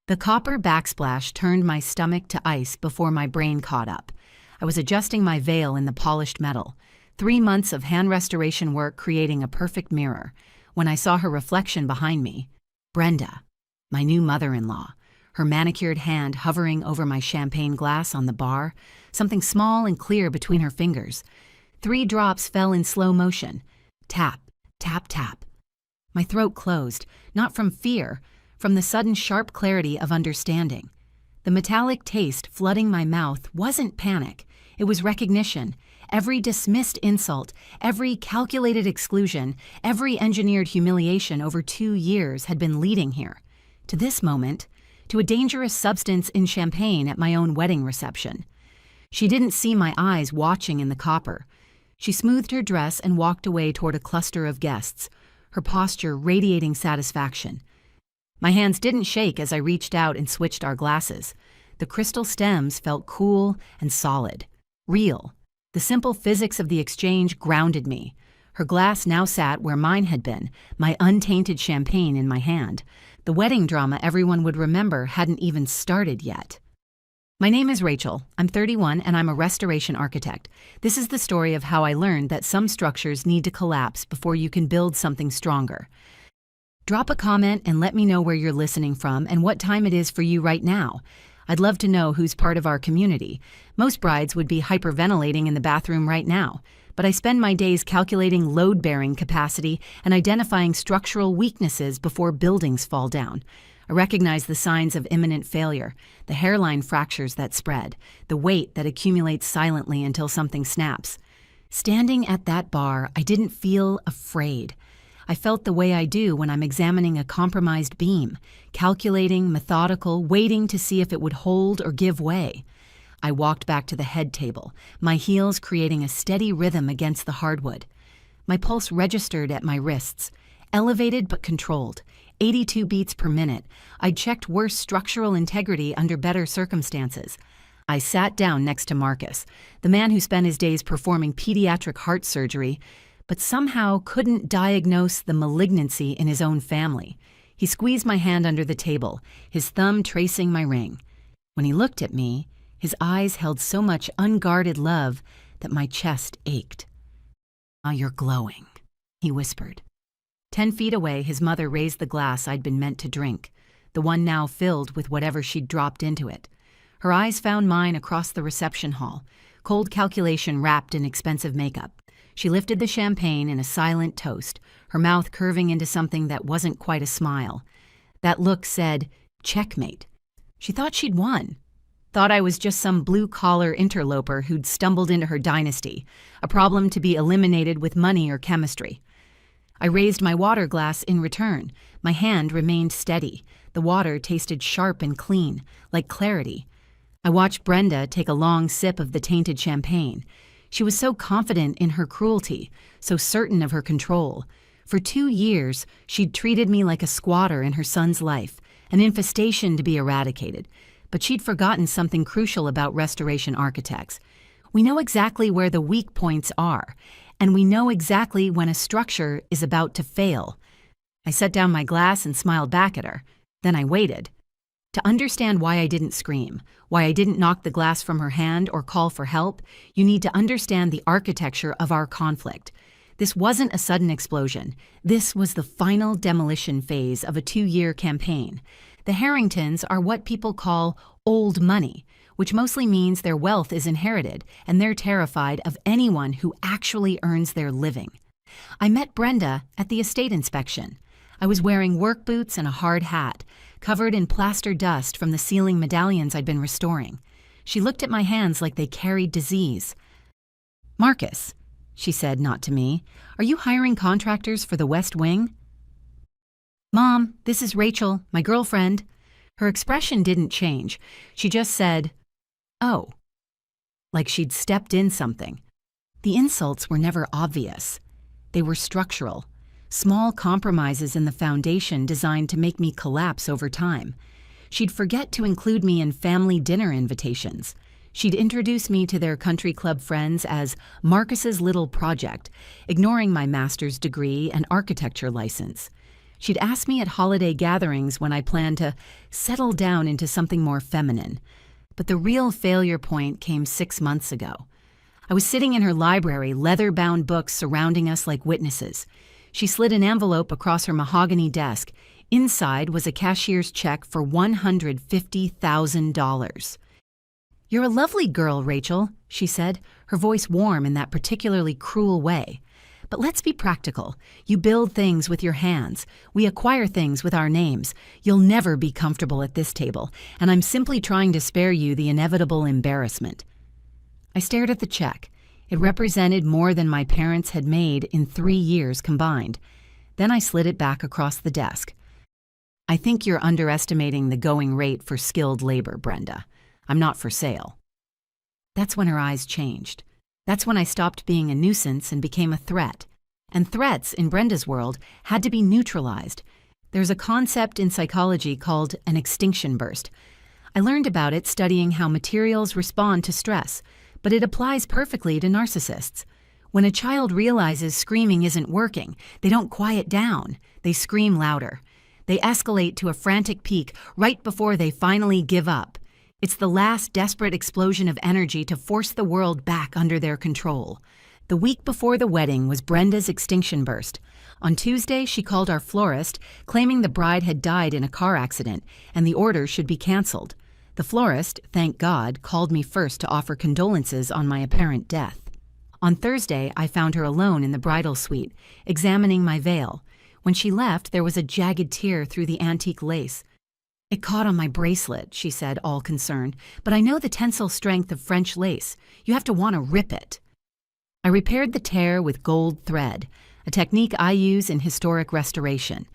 The copper backsplash turned my stomach to ice before my brain caught up. I was adjusting my veil in the polished metal, 3 months of hand restoration work creating a perfect mirror, when I saw her reflection behind me. Brenda, my new mother-in-law, her manicured hand hovering over my champagne glass on the bar, something small and clear between her fingers. 3 drops fell in slow motion. Tap, tap, tap. My throat closed, not from fear, from the sudden sharp clarity of understanding. The metallic taste flooding my mouth wasn't panic, it was recognition. Every dismissed insult, every calculated exclusion, every engineered humiliation over 2 years had been leading here. To this moment, to a dangerous substance in champagne at my own wedding reception. She didn't see my eyes watching in the copper. She smoothed her dress and walked away toward a cluster of guests, her posture radiating satisfaction. My hands didn't shake as I reached out and switched our glasses. The crystal stems felt cool and solid, real. The simple physics of the exchange grounded me. Her glass now sat where mine had been, my untainted champagne in my hand. The wedding drama everyone would remember hadn't even started yet. My name is Rachel. I'm 31 and I'm a restoration architect. This is the story of how I learned that some structures need to collapse before you can build something stronger. Drop a comment and let me know where you're listening from and what time it is for you right now. I'd love to know who's part of our community. Most brides would be hyperventilating in the bathroom right now, but I spend my days calculating load-bearing capacity and identifying structural weaknesses before buildings fall down. I recognize the signs of imminent failure, the hairline fractures that spread, the weight that accumulates silently until something snaps. Standing at that bar, I didn't feel afraid. I felt the way I do when I'm examining a compromised beam, calculating, methodical, waiting to see if it would hold or give way. I walked back to the head table, my heels creating a steady rhythm against the hardwood. My pulse registered at my wrists, elevated but controlled, 82 beats per minute. I'd checked worse structural integrity under better circumstances. I sat down next to Marcus, the man who spent his days performing pediatric heart surgery, but somehow couldn't diagnose the malignancy in his own family. He squeezed my hand under the table, his thumb tracing my ring. When he looked at me, his eyes held so much unguarded love that my chest ached. "Ah, you're glowing," he whispered. 10 feet away, his mother raised the glass I'd been meant to drink, the one now filled with whatever she'd dropped into it. Her eyes found mine across the reception hall, cold calculation wrapped in expensive makeup. She lifted the champagne in a silent toast, her mouth curving into something that wasn't quite a smile. That look said, checkmate. She thought she'd won. Thought I was just some blue-collar interloper who'd stumbled into her dynasty, a problem to be eliminated with money or chemistry. I raised my water glass in return. My hand remained steady. The water tasted sharp and clean, like clarity. I watched Brenda take a long sip of the tainted champagne. She was so confident in her cruelty, so certain of her control. For 2 years, she'd treated me like a squatter in her son's life, an infestation to be eradicated. But she'd forgotten something crucial about restoration architects. We know exactly where the weak points are, and we know exactly when a structure is about to fail. I set down my glass and smiled back at her. Then I waited. To understand why I didn't scream, why I didn't knock the glass from her hand or call for help, you need to understand the architecture of our conflict. This wasn't a sudden explosion. This was the final demolition phase of a 2-year campaign. The Harringtons are what people call old money, which mostly means their wealth is inherited, and they're terrified of anyone who actually earns their living. I met Brenda at the estate inspection. I was wearing work boots and a hard hat, covered in plaster dust from the ceiling medallions I'd been restoring. She looked at my hands like they carried disease. "Marcus," she said, not to me, "are you hiring contractors for the West Wing?" "Mom, this is Rachel, my girlfriend." Her expression didn't change. She just said, "Oh," like she'd stepped in something. The insults were never obvious. They were structural. Small compromises in the foundation designed to make me collapse over time. She'd forget to include me in family dinner invitations. She'd introduce me to their country club friends as Marcus's little project, ignoring my master's degree and architecture license. She'd ask me at holiday gatherings when I planned to settle down into something more feminine. But the real failure point came 6 months ago. I was sitting in her library, leather-bound books surrounding us like witnesses. She slid an envelope across her mahogany desk. Inside was a cashier's check for $150,000. "You're a lovely girl, Rachel," she said, her voice warm in that particularly cruel way. "But let's be practical. You build things with your hands. We acquire things with our names. You'll never be comfortable at this table, and I'm simply trying to spare you the inevitable embarrassment." I stared at the check. It represented more than my parents had made in 3 years combined. Then I slid it back across the desk. "I think you're underestimating the going rate for skilled labor, Brenda. I'm not for sale." That's when her eyes changed. That's when I stopped being a nuisance and became a threat. And threats, in Brenda's world, had to be neutralized. There's a concept in psychology called an extinction burst. I learned about it studying how materials respond to stress, but it applies perfectly to narcissists. When a child realizes screaming isn't working, they don't quiet down. They scream louder. They escalate to a frantic peak right before they finally give up. It's the last desperate explosion of energy to force the world back under their control. The week before the wedding was Brenda's extinction burst. On Tuesday, she called our florist, claiming the bride had died in a car accident and the order should be canceled. The florist, thank God, called me first to offer condolences on my apparent death. On Thursday, I found her alone in the bridal suite, examining my veil. When she left, there was a jagged tear through the antique lace. "It caught on my bracelet," she said, all concerned, "but I know the tensile strength of French lace. You have to want to rip it." I repaired the tear with gold thread, a technique I use in historic restoration.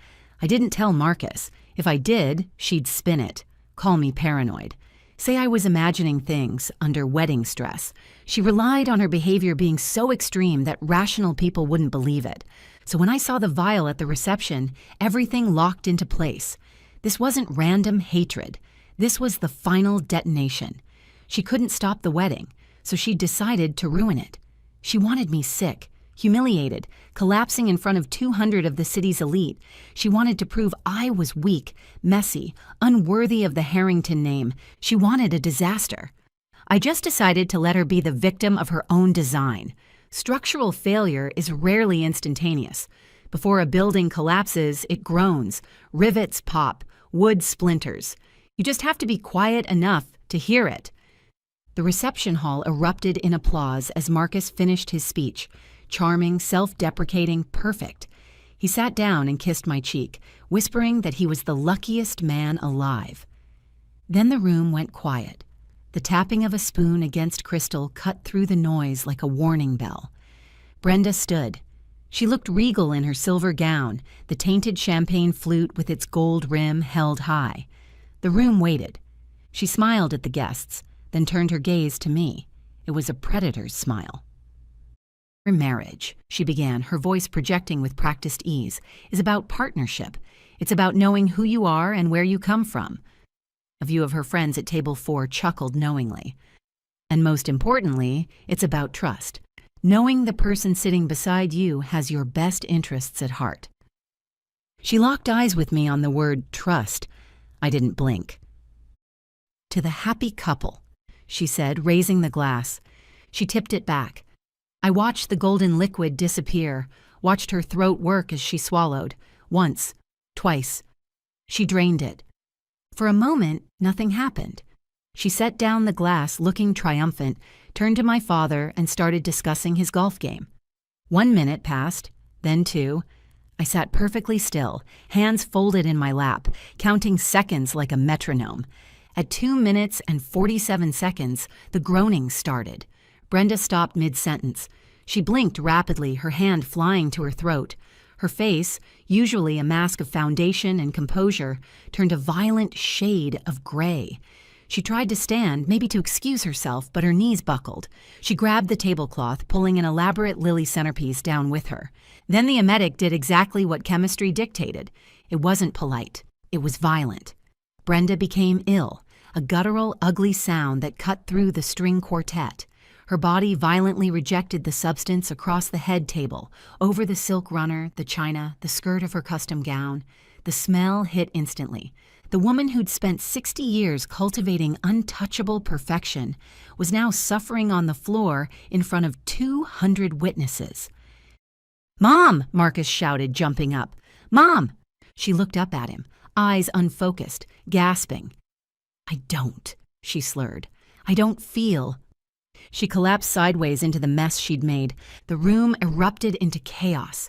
I didn't tell Marcus. If I did, she'd spin it. Call me paranoid. Say I was imagining things under wedding stress. She relied on her behavior being so extreme that rational people wouldn't believe it. So when I saw the vial at the reception, everything locked into place. This wasn't random hatred. This was the final detonation. She couldn't stop the wedding, so she decided to ruin it. She wanted me sick, humiliated, collapsing in front of 200 of the city's elite. She wanted to prove I was weak, messy, unworthy of the Harrington name. She wanted a disaster. I just decided to let her be the victim of her own design. Structural failure is rarely instantaneous. Before a building collapses, it groans, rivets pop, wood splinters. You just have to be quiet enough to hear it. The reception hall erupted in applause as Marcus finished his speech. Charming, self-deprecating, perfect. He sat down and kissed my cheek, whispering that he was the luckiest man alive. Then the room went quiet. The tapping of a spoon against crystal cut through the noise like a warning bell. Brenda stood. She looked regal in her silver gown, the tainted champagne flute with its gold rim held high. The room waited. She smiled at the guests, then turned her gaze to me. It was a predator's smile. "Your marriage," she began, her voice projecting with practiced ease, "is about partnership. It's about knowing who you are and where you come from." A few of her friends at table 4 chuckled knowingly. "And most importantly, it's about trust. Knowing the person sitting beside you has your best interests at heart." She locked eyes with me on the word trust. I didn't blink. "To the happy couple," she said, raising the glass. She tipped it back. I watched the golden liquid disappear, watched her throat work as she swallowed. Once, twice. She drained it. For a moment, nothing happened. She set down the glass, looking triumphant, turned to my father and started discussing his golf game. 1 minute passed, then 2. I sat perfectly still, hands folded in my lap, counting seconds like a metronome. At 2 minutes and 47 seconds, the groaning started. Brenda stopped mid-sentence. She blinked rapidly, her hand flying to her throat. Her face, usually a mask of foundation and composure, turned a violent shade of gray. She tried to stand, maybe to excuse herself, but her knees buckled. She grabbed the tablecloth, pulling an elaborate lily centerpiece down with her. Then the emetic did exactly what chemistry dictated. It wasn't polite. It was violent. Brenda became ill, a guttural, ugly sound that cut through the string quartet. Her body violently rejected the substance across the head table, over the silk runner, the china, the skirt of her custom gown. The smell hit instantly. The woman who'd spent 60 years cultivating untouchable perfection was now suffering on the floor in front of 200 witnesses. "Mom!" Marcus shouted, jumping up. "Mom!" She looked up at him, eyes unfocused, gasping. "I don't," she slurred. "I don't feel." She collapsed sideways into the mess she'd made. The room erupted into chaos.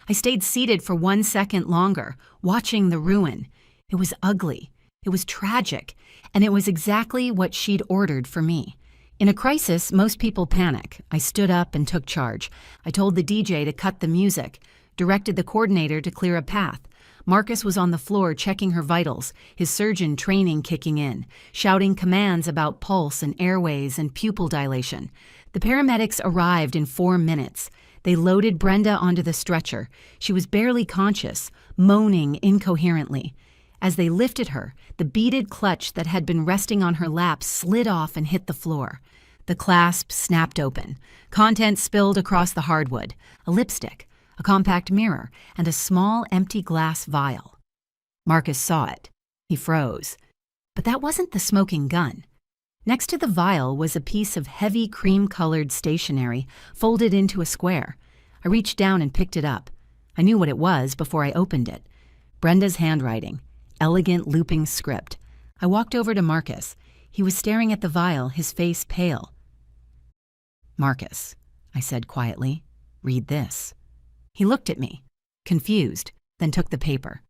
I stayed seated for 1 second longer, watching the ruin. It was ugly, it was tragic, and it was exactly what she'd ordered for me. In a crisis, most people panic. I stood up and took charge. I told the DJ to cut the music, directed the coordinator to clear a path. Marcus was on the floor checking her vitals, his surgeon training kicking in, shouting commands about pulse and airways and pupil dilation. The paramedics arrived in 4 minutes. They loaded Brenda onto the stretcher. She was barely conscious, moaning incoherently. As they lifted her, the beaded clutch that had been resting on her lap slid off and hit the floor. The clasp snapped open. Contents spilled across the hardwood. A lipstick, a compact mirror, and a small empty glass vial. Marcus saw it. He froze. But that wasn't the smoking gun. Next to the vial was a piece of heavy cream-colored stationery folded into a square. I reached down and picked it up. I knew what it was before I opened it. Brenda's handwriting. Elegant looping script. I walked over to Marcus. He was staring at the vial, his face pale. "Marcus," I said quietly, "read this." He looked at me, confused, then took the paper.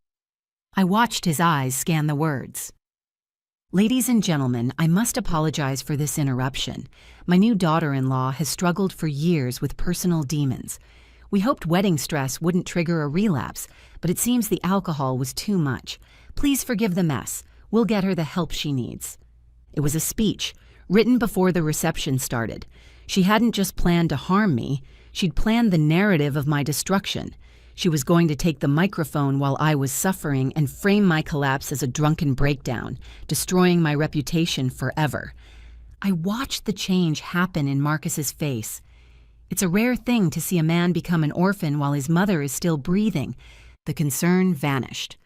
I watched his eyes scan the words. "Ladies and gentlemen, I must apologize for this interruption. My new daughter-in-law has struggled for years with personal demons. We hoped wedding stress wouldn't trigger a relapse, but it seems the alcohol was too much. Please forgive the mess. We'll get her the help she needs." It was a speech, written before the reception started. She hadn't just planned to harm me, she'd planned the narrative of my destruction. She was going to take the microphone while I was suffering and frame my collapse as a drunken breakdown, destroying my reputation forever. I watched the change happen in Marcus's face. It's a rare thing to see a man become an orphan while his mother is still breathing. The concern vanished.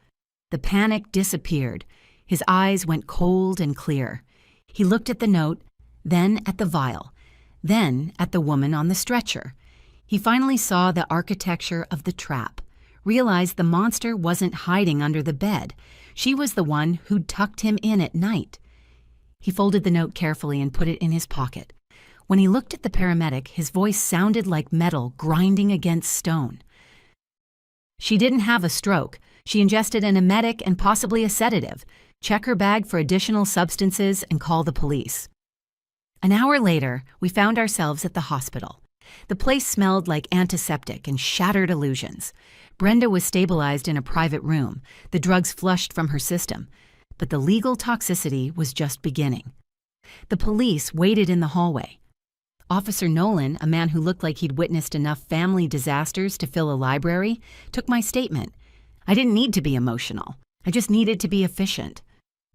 The panic disappeared. His eyes went cold and clear. He looked at the note, then at the vial, then at the woman on the stretcher. He finally saw the architecture of the trap, realized the monster wasn't hiding under the bed. She was the one who'd tucked him in at night. He folded the note carefully and put it in his pocket. When he looked at the paramedic, his voice sounded like metal grinding against stone. "She didn't have a stroke. She ingested an emetic and possibly a sedative. Check her bag for additional substances and call the police." An hour later, we found ourselves at the hospital. The place smelled like antiseptic and shattered illusions. Brenda was stabilized in a private room, the drugs flushed from her system. But the legal toxicity was just beginning. The police waited in the hallway. Officer Nolan, a man who looked like he'd witnessed enough family disasters to fill a library, took my statement. I didn't need to be emotional. I just needed to be efficient.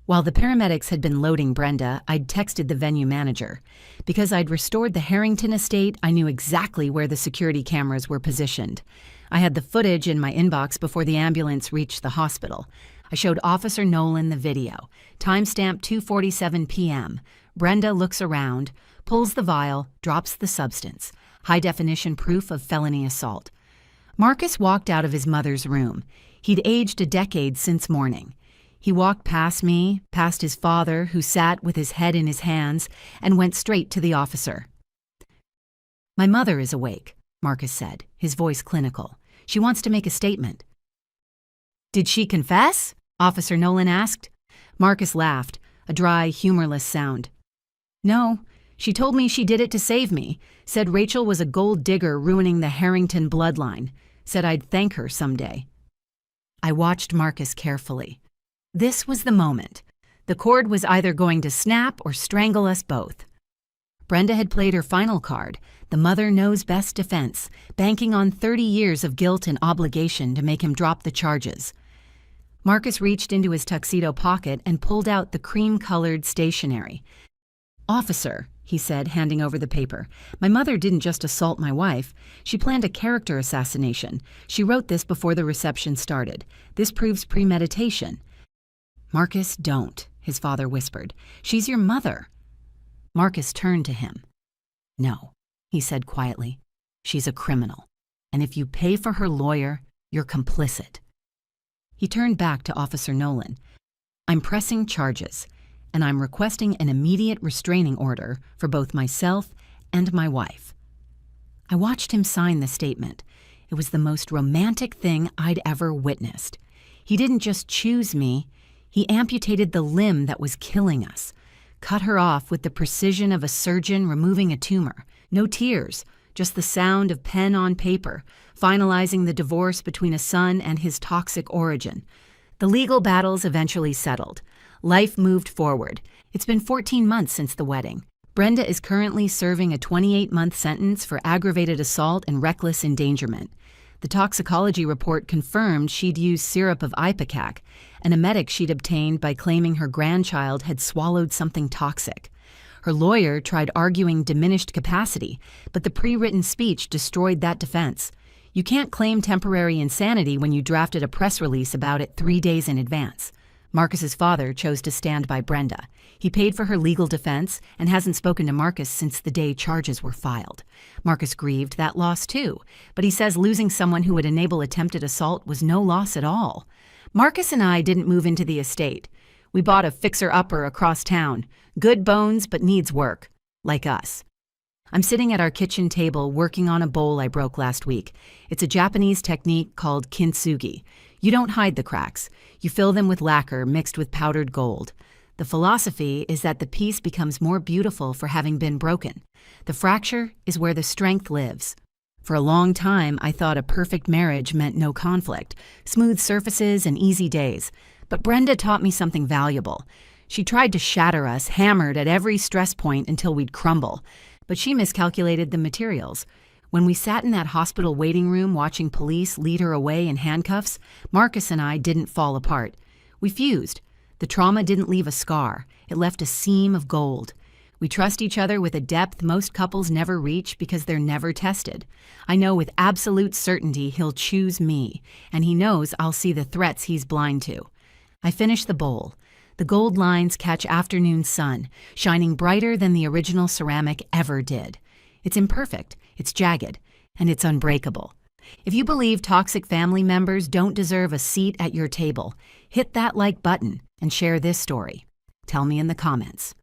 While the paramedics had been loading Brenda, I'd texted the venue manager. Because I'd restored the Harrington estate, I knew exactly where the security cameras were positioned. I had the footage in my inbox before the ambulance reached the hospital. I showed Officer Nolan the video. Timestamp 2:47 p.m. Brenda looks around, pulls the vial, drops the substance. High-definition proof of felony assault. Marcus walked out of his mother's room. He'd aged a decade since morning. He walked past me, past his father, who sat with his head in his hands, and went straight to the officer. "My mother is awake," Marcus said, his voice clinical. "She wants to make a statement." "Did she confess?" Officer Nolan asked. Marcus laughed, a dry, humorless sound. "No, she told me she did it to save me, said Rachel was a gold digger ruining the Harrington bloodline, said I'd thank her someday." I watched Marcus carefully. This was the moment. The cord was either going to snap or strangle us both. Brenda had played her final card, the mother knows best defense, banking on 30 years of guilt and obligation to make him drop the charges. Marcus reached into his tuxedo pocket and pulled out the cream-colored stationery. "Officer," he said, handing over the paper. "My mother didn't just assault my wife. She planned a character assassination. She wrote this before the reception started. This proves premeditation." "Marcus, don't," his father whispered. "She's your mother." Marcus turned to him. "No," he said quietly. "She's a criminal. And if you pay for her lawyer, you're complicit." He turned back to Officer Nolan. "I'm pressing charges, and I'm requesting an immediate restraining order for both myself and my wife." I watched him sign the statement. It was the most romantic thing I'd ever witnessed. He didn't just choose me, he amputated the limb that was killing us, cut her off with the precision of a surgeon removing a tumor. No tears, just the sound of pen on paper, finalizing the divorce between a son and his toxic origin. The legal battles eventually settled. Life moved forward. It's been 14 months since the wedding. Brenda is currently serving a 28-month sentence for aggravated assault and reckless endangerment. The toxicology report confirmed she'd used syrup of ipecac, an emetic she'd obtained by claiming her grandchild had swallowed something toxic. Her lawyer tried arguing diminished capacity, but the pre-written speech destroyed that defense. You can't claim temporary insanity when you drafted a press release about it 3 days in advance. Marcus's father chose to stand by Brenda. He paid for her legal defense and hasn't spoken to Marcus since the day charges were filed. Marcus grieved that loss too, but he says losing someone who would enable attempted assault was no loss at all. Marcus and I didn't move into the estate. We bought a fixer-upper across town. Good bones, but needs work. Like us. I'm sitting at our kitchen table working on a bowl I broke last week. It's a Japanese technique called kintsugi. You don't hide the cracks. You fill them with lacquer mixed with powdered gold. The philosophy is that the piece becomes more beautiful for having been broken. The fracture is where the strength lives. For a long time, I thought a perfect marriage meant no conflict, smooth surfaces and easy days. But Brenda taught me something valuable. She tried to shatter us, hammered at every stress point until we'd crumble. But she miscalculated the materials. When we sat in that hospital waiting room watching police lead her away in handcuffs, Marcus and I didn't fall apart. We fused. The trauma didn't leave a scar. It left a seam of gold. We trust each other with a depth most couples never reach because they're never tested. I know with absolute certainty he'll choose me, and he knows I'll see the threats he's blind to. I finish the bowl. The gold lines catch afternoon sun, shining brighter than the original ceramic ever did. It's imperfect, it's jagged, and it's unbreakable. If you believe toxic family members don't deserve a seat at your table, hit that like button and share this story. Tell me in the comments.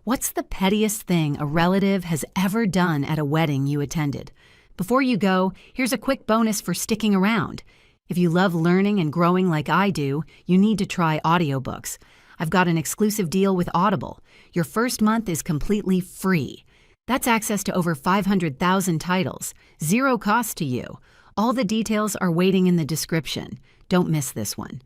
What's the pettiest thing a relative has ever done at a wedding you attended? Before you go, here's a quick bonus for sticking around. If you love learning and growing like I do, you need to try audiobooks. I've got an exclusive deal with Audible. Your first month is completely free. That's access to over 500,000 titles, zero cost to you. All the details are waiting in the description. Don't miss this one.